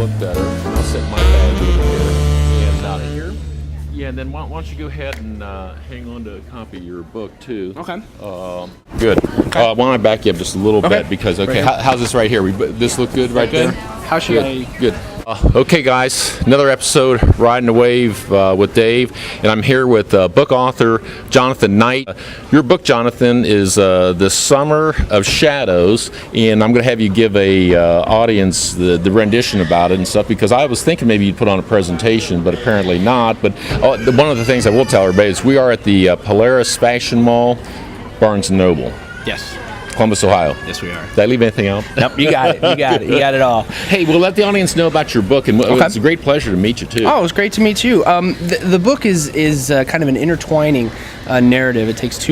look better. I'll set my badge over here. And here. Yeah, and then why don't you go ahead and hang on to a copy of your book, too. Okay. Good. Why don't I back you up just a little bit? Because, how's this right here? This look good right there? How should I... Good. Okay, guys, another episode, Riding the Wave with Dave, and I'm here with book author Jonathan Knight. Your book, Jonathan, is The Summer of Shadows, and I'm going to have you give a audience the rendition about it and stuff, because I was thinking maybe you'd put on a presentation, but apparently not. But one of the things I will tell everybody is we are at the Polaris Fashion Mall, Barnes & Noble. Yes. Columbus, Ohio. Yes, we are. Did I leave anything out? Nope, you got it. You got it. You got it all. Hey, well, let the audience know about your book, and it's a great pleasure to meet you, too. Oh, it was great to meet you. The book is kind of an intertwining narrative. It takes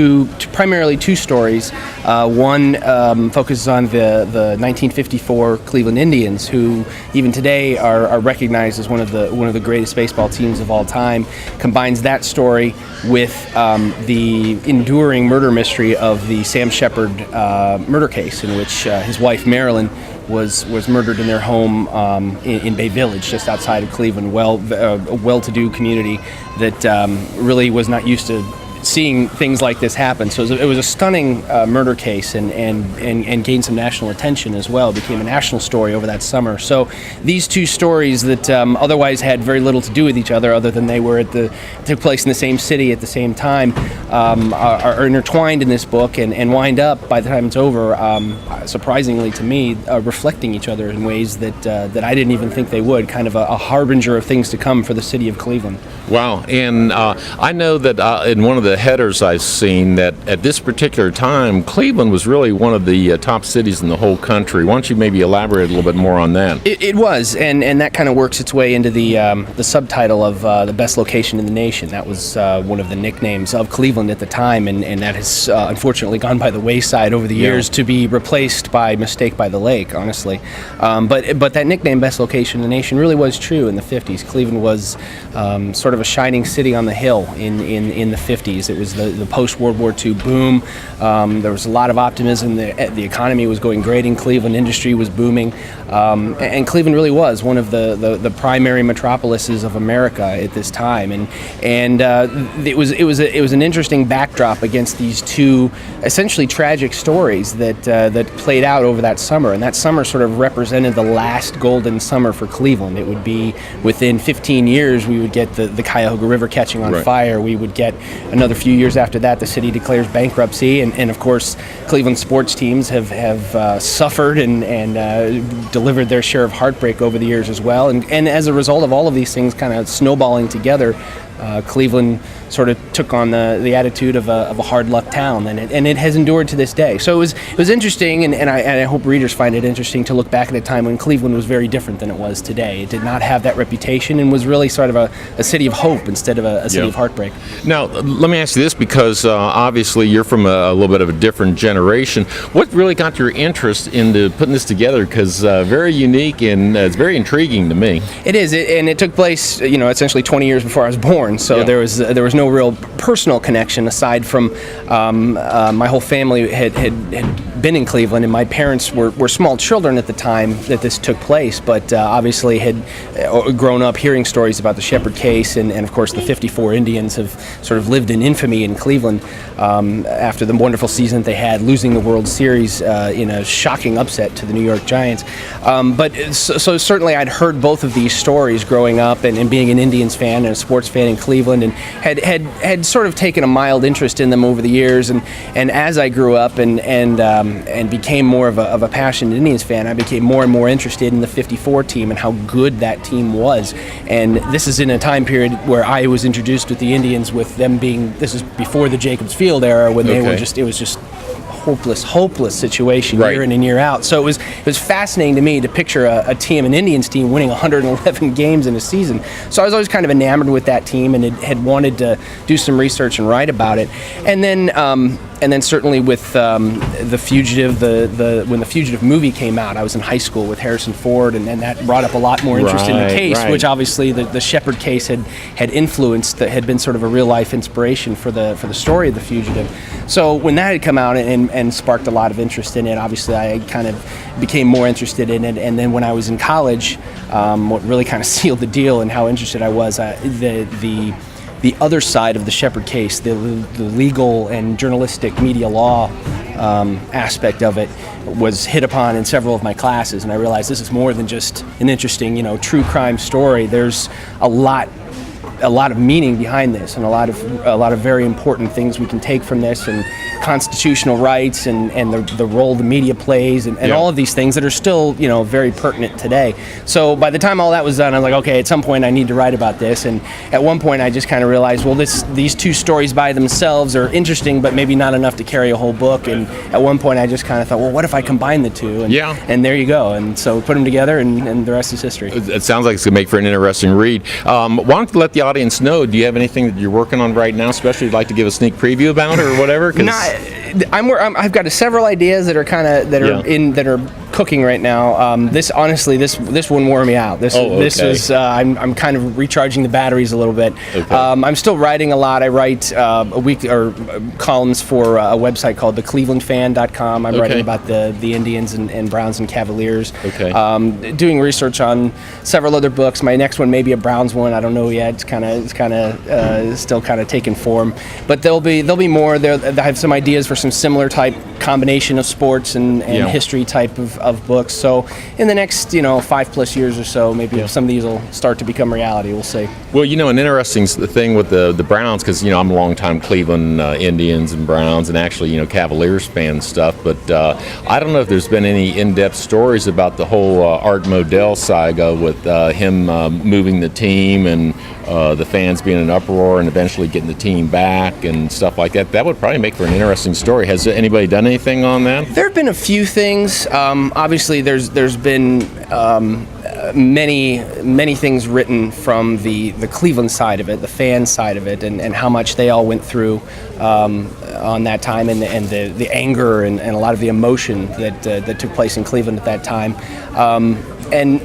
primarily two stories. One focuses on the 1954 Cleveland Indians, who even today are recognized as one of the greatest baseball teams of all time. Combines that story with the enduring murder mystery of the Sam Shepard murder case, in which his wife Marilyn was murdered in their home in Bay Village, just outside of Cleveland. A well-to-do community that really was not used to seeing things like this happen. So it was a stunning murder case, and gained some national attention as well. It became a national story over that summer. So these two stories that otherwise had very little to do with each other than they took place in the same city at the same time, are intertwined in this book and wind up, by the time it's over, surprisingly to me, reflecting each other in ways that I didn't even think they would, kind of a harbinger of things to come for the city of Cleveland. Wow. And I know that in one of the headers I've seen that at this particular time, Cleveland was really one of the top cities in the whole country. Why don't you maybe elaborate a little bit more on that? It was, and that kind of works its way into the subtitle of the best location in the nation. That was one of the nicknames of Cleveland at the time, and that has unfortunately gone by the wayside over the years to be replaced by Mistake by the Lake, honestly. But that nickname, best location in the nation, really was true in the 50s. Cleveland was sort of a shining city on the hill in the 50s. It was the post-World War II boom. There was a lot of optimism. The economy was going great in Cleveland. Industry was booming. And Cleveland really was one of the primary metropolises of America at this time. And it was an interesting backdrop against these two essentially tragic stories that played out over that summer. And that summer sort of represented the last golden summer for Cleveland. It would be within 15 years we would get the Cuyahoga River catching on fire. We would get another few years after that, the city declares bankruptcy, and of course, Cleveland sports teams have suffered and delivered their share of heartbreak over the years as well. And as a result of all of these things kind of snowballing together, Cleveland sort of took on the attitude of a hard luck town, and it has endured to this day. So it was interesting, and I hope readers find it interesting to look back at a time when Cleveland was very different than it was today. It did not have that reputation and was really sort of a city of hope instead of a city of heartbreak. Now, let me ask you this, because obviously you're from a little bit of a different generation. What really got your interest into putting this together? Because very unique, and it's very intriguing to me. It is, and it took place, essentially 20 years before I was born. So there was no real personal connection aside from my whole family had been in Cleveland, and my parents were small children at the time that this took place, but obviously had grown up hearing stories about the Shepard case, and of course the 54 Indians have sort of lived in infamy in Cleveland after the wonderful season they had, losing the World Series in a shocking upset to the New York Giants. So certainly I'd heard both of these stories growing up, and being an Indians fan and a sports fan in Cleveland, and had sort of taken a mild interest in them over the years, and as I grew up and became more of a passionate Indians fan, I became more and more interested in the 54 team and how good that team was. And this is in a time period where I was introduced with the Indians, with them being, this is before the Jacobs Field era, when it was just hopeless situation year in and year out. So it was fascinating to me to picture a team, an Indians team, winning 111 games in a season. So I was always kind of enamored with that team, and had wanted to do some research and write about it. And then certainly with The Fugitive, when The Fugitive movie came out, I was in high school with Harrison Ford, and that brought up a lot more interest in the case, which obviously the Shepard case had influenced, that had been sort of a real life inspiration for the story of The Fugitive. So when that had come out and sparked a lot of interest in it, obviously I kind of became more interested in it. And then when I was in college, what really kind of sealed the deal and how interested I was. The other side of the Shepard case, the legal and journalistic media law aspect of it, was hit upon in several of my classes, and I realized this is more than just an interesting, true crime story. There's a lot of meaning behind this, and a lot of very important things we can take from this, and constitutional rights, and the role the media plays, and all of these things that are still very pertinent today. So by the time all that was done, I was like, okay, at some point I need to write about this. And at one point I just kind of realized, well, these two stories by themselves are interesting, but maybe not enough to carry a whole book. And at one point I just kind of thought, well, what if I combine the two? And there you go. And so put them together, and the rest is history. It sounds like it's going to make for an interesting read. Why don't you let the audience know, do you have anything that you're working on right now, especially you'd like to give a sneak preview about or whatever? I've got several ideas that are cooking right now. This one wore me out. This was I'm kind of recharging the batteries a little bit. Okay. I'm still writing a lot. I write columns for a website called theclevelandfan.com. I'm writing about the Indians and Browns and Cavaliers. Okay. Doing research on several other books. My next one may be a Browns one. I don't know yet. It's kind of still kind of taking form. But there'll be more. I have some ideas for some similar type combination of sports and history type of books. So in the next 5+ years or so, maybe some of these will start to become reality. We'll see. Well, an interesting thing with the Browns, because I'm a longtime Cleveland Indians and Browns, and actually Cavaliers fan stuff. But I don't know if there's been any in-depth stories about the whole Art Modell saga with him moving the team and the fans being in an uproar and eventually getting the team back and stuff like that. That would probably make for an interesting story. Has anybody done anything on that? There have been a few things. Obviously, there's been many things written from the Cleveland side of it, the fan side of it, and how much they all went through on that time, and the anger and a lot of the emotion that took place in Cleveland at that time. And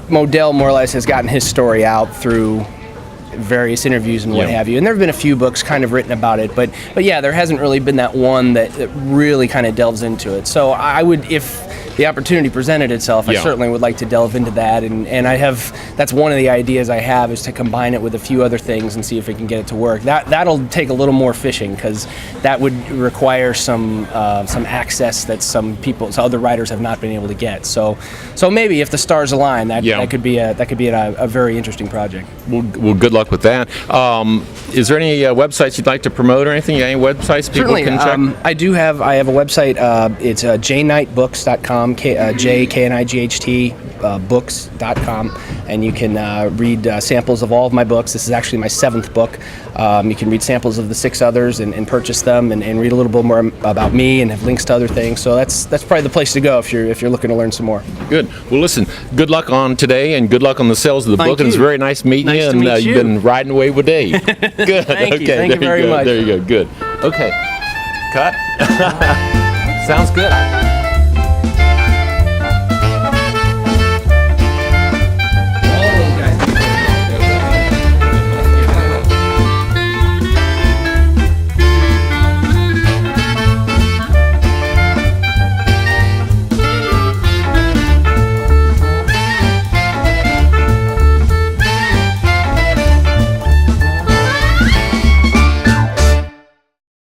Modell more or less has gotten his story out through various interviews and what have you, and there have been a few books kind of written about it, but yeah, there hasn't really been that one that really kind of delves into it. So I would, if the opportunity presented itself, I certainly would like to delve into that, and that's one of the ideas I have, is to combine it with a few other things and see if we can get it to work. That'll take a little more fishing, because that would require some access that some other writers have not been able to get. So maybe if the stars align, that could be a very interesting project. Well, good luck with that. Is there any websites you'd like to promote or anything? Any websites people can check? I have a website. It's jknightbooks.com, JKNIGHT books.com, and you can read samples of all of my books. This is actually my 7th book. You can read samples of the 6 others and purchase them and read a little bit more about me and have links to other things. So that's probably the place to go if you're looking to learn some more. Good. Well, listen, good luck on today, and good luck on the sales of the book. And it's very nice meeting you, and you've been riding away with Dave. Good. Thank you very much. There you go. Good. Okay. Cut. Sounds good.